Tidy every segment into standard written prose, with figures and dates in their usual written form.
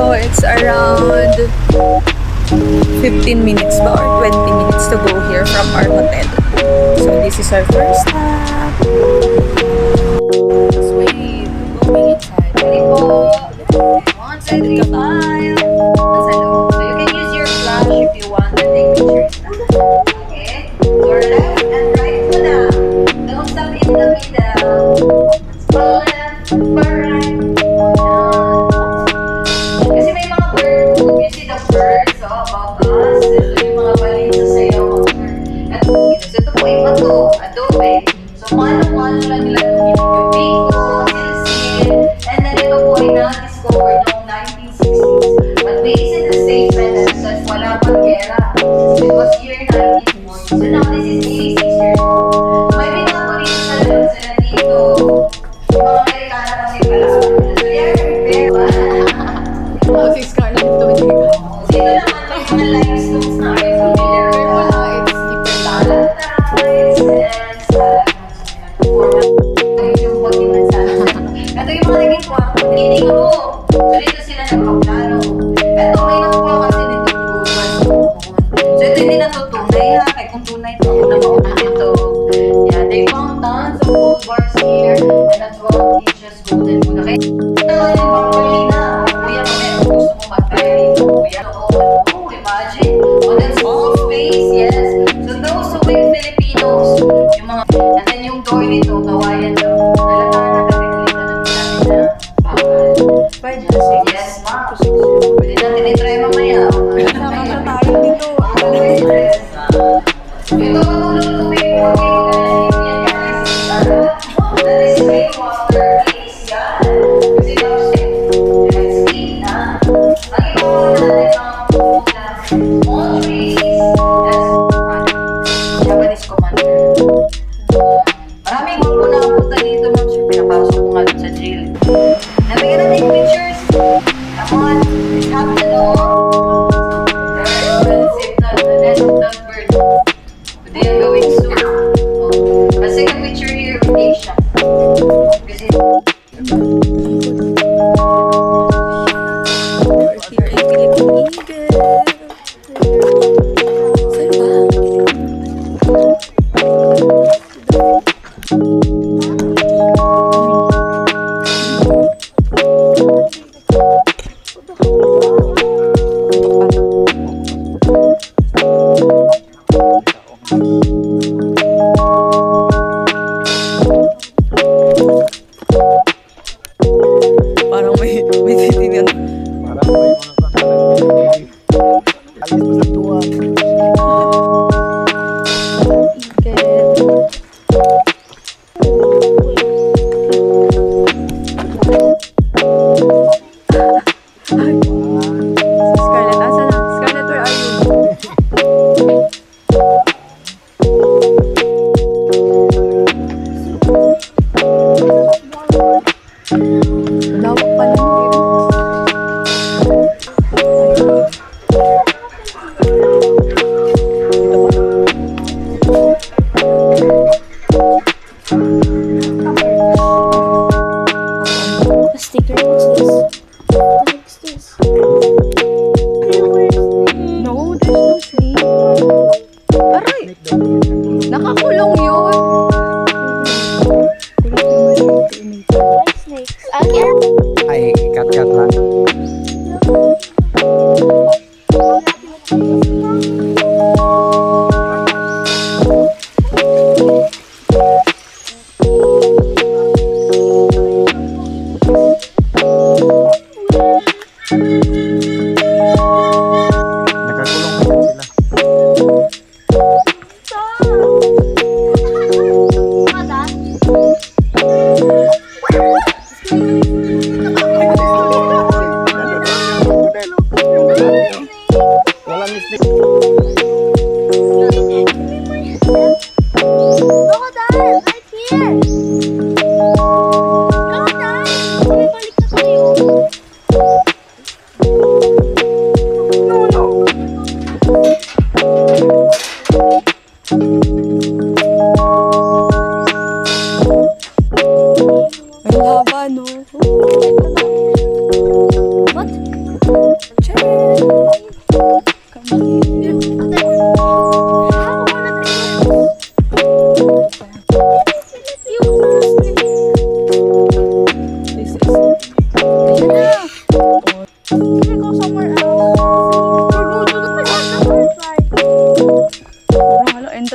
So, it's around 15 minutes ba or 20 minutes to go here from our hotel. So, this is our first stop. Let's wait. Going inside. Ready po. 1, 2, 3, 5. Nasa loob. So, you can use your flash if you want to take pictures na. Okay? Your left and right po na. Don't stop in the middle. For left, for right. Kasi may mga bird. You see the birds above us. Ito yung mga balin sa sayo. So, ito po yung adobe. So, mano-mano lang nila yung Pico, Silsil, and then ito po ay na-discover noong 1960s. But based in the statement that says wala pang gera. It was year 1940. So now this is 86 years old. May binato rin sa sila dito. Yung mga Amerikana kasi pala. So yeah, prepare. Si Scarlett ito hindi ka. Sino naman may mga limestones na ay familiar Pero ka? wala, it's different. Stalactites and stalagmites. Yung pag-iman sa ito yung mga naging kwarto. Reading room. So dito sila nagpaplano. Ito may nakuha kasi dito bukas. So ito hindi natutunay ha. Kaya kung tunay ito, ako na mauna ito. Yeah, they found tons of gold bars here and at 12 inches golden Buddha. Kaya ito yung bangkali na. Kuya, kung gusto mo mag-try dito. Kuya, oh, imagine. On its own space, yes. So those who were Filipinos, yung mga, and then yung door dito, kawayan daw. Nalata na kagalitan ng namin na bakal. 5 to 6. Yes, ma'am. Pwede natin i-try mamaya. Sama sa tayo dito. Ito matulog tubig po. Yan kasi that is rainwater case yan. Kasi it's clean na. Ang iba po natin ang pula. All trees. That's Japanese commander. Maraming mga po nakapunta dito. Pinapasok ko nga dun sa jail. Nabigyan natin yung pictures. Come on. It's happening all. Very expensive na. The nest of that bird. Pwede yung gawing soup. Let's take a picture here with Asia. Kasi parang may titingnan. Parang may mga kantanan. Alis pa sa tuwan. Scarlett, asa na? Scarlett, where are you? Lawak pa lang yun. A sticker? What's this? What's this? No, there's no snake. Aray! Nakakulong yun. Like snakes. I can't. Ay, cut lang.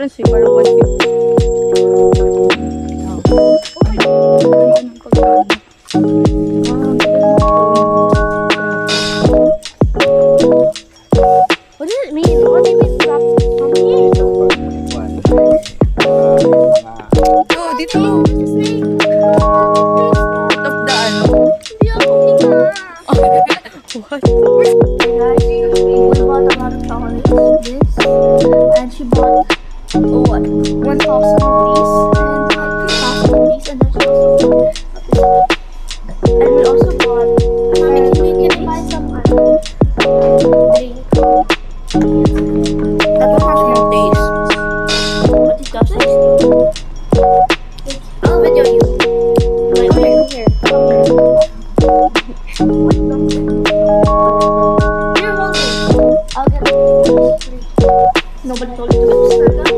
lang siya, parang 150. What does it mean? What do you mean drop from here? Oh, dito. What's the snake? Out of the ano. Hindi ako What? Guys, we bought a lot of chocolates. This, and she bought what? 1,000 of these, and 2,000 of these, and then she also bought this. And we also bought. Mommy, can I buy some drink? That one has no taste. What it does taste? I'll video you. Wait, here. Here, hold it. I'll get it. Nobody told you to get this guys.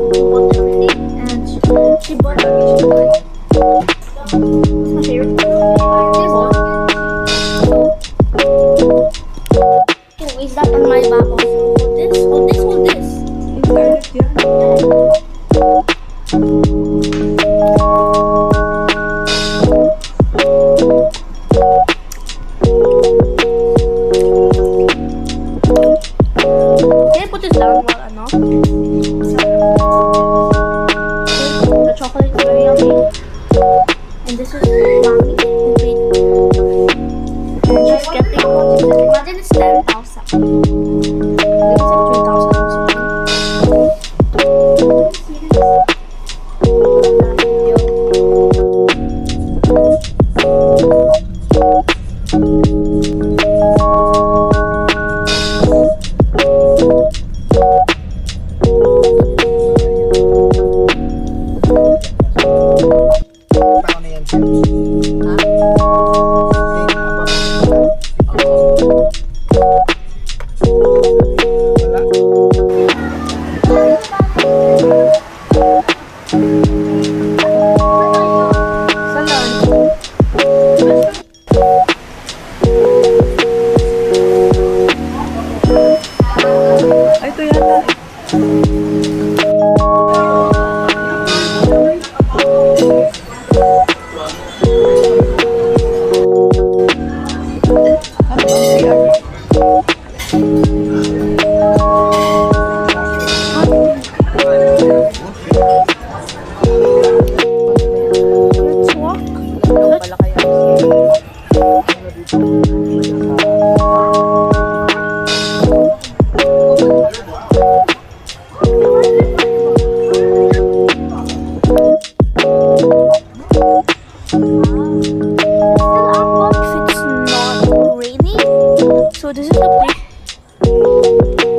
She bought everything, and she bought everything. It's my favorite. This one. Oh, is that on my bubble? Hold this, hold this, hold this. Internet yan. Can I put this down while ano? The chocolate is very yummy. And this is mommy. And she's getting, imagine it's 10,000. It's like 3,000 or something. Paano yan siya? Wala. Sa lunch. Ay, ito yata. Ano ang CR? Let's walk. Ano pala kaya? Still unlock if it's not raining. So this is the place.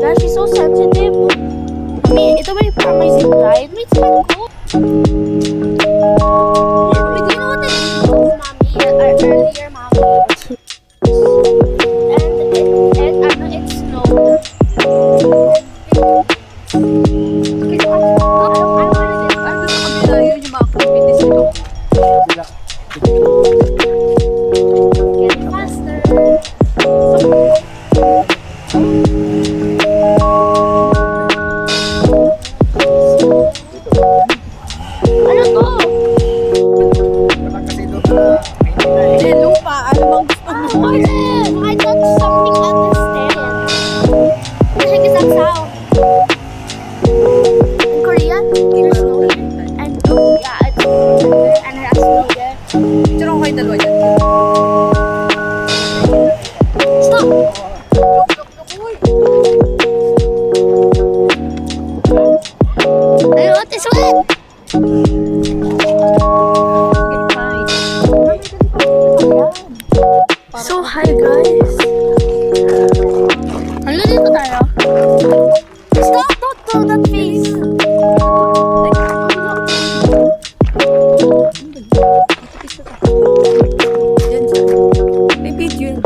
Guys, she's so sensitive. I mean, ito ba yung parang may zip line? It's kind of cool. Wait, do you know what I did, mommy? Earlier, mommy. And ano, it snowed. I wanted it. Ano sa kabila yun yung mga activities nito? Sila. Get faster. Ano to? Wala kasi doon na hindi na eh. Eh, lupa. Ano bang gusto mo? What is it? I thought something understand. What the heck is that sound? In Korean, there's snow here. And yeah, it's and it has snow there. Picture ko kayo dalawa dyan. Stop! I want this one! So, hi guys. Hanggang dito tayo. Stop! Don't do that face! Yan siya. May video yun.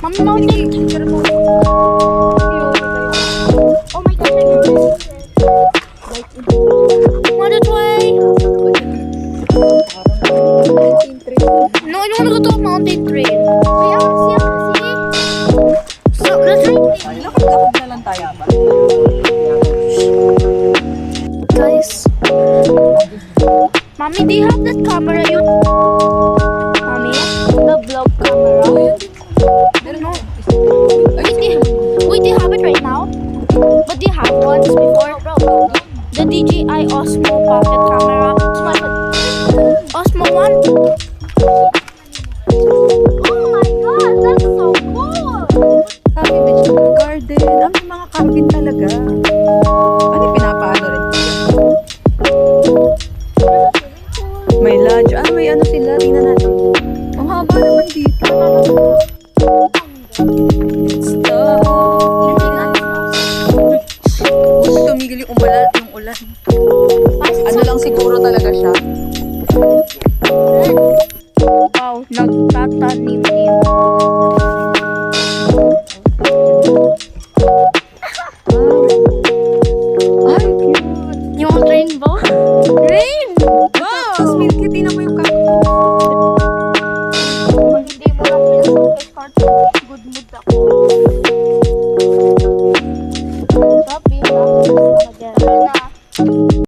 Mom, no, take. Oh my gosh, I know this. Want to try? No, I don't want to go to a mountain trail. See? So, let's try. Lakad-lakad na lang tayo ba? Tumigil yung ulan. Ano lang siguro talaga siya.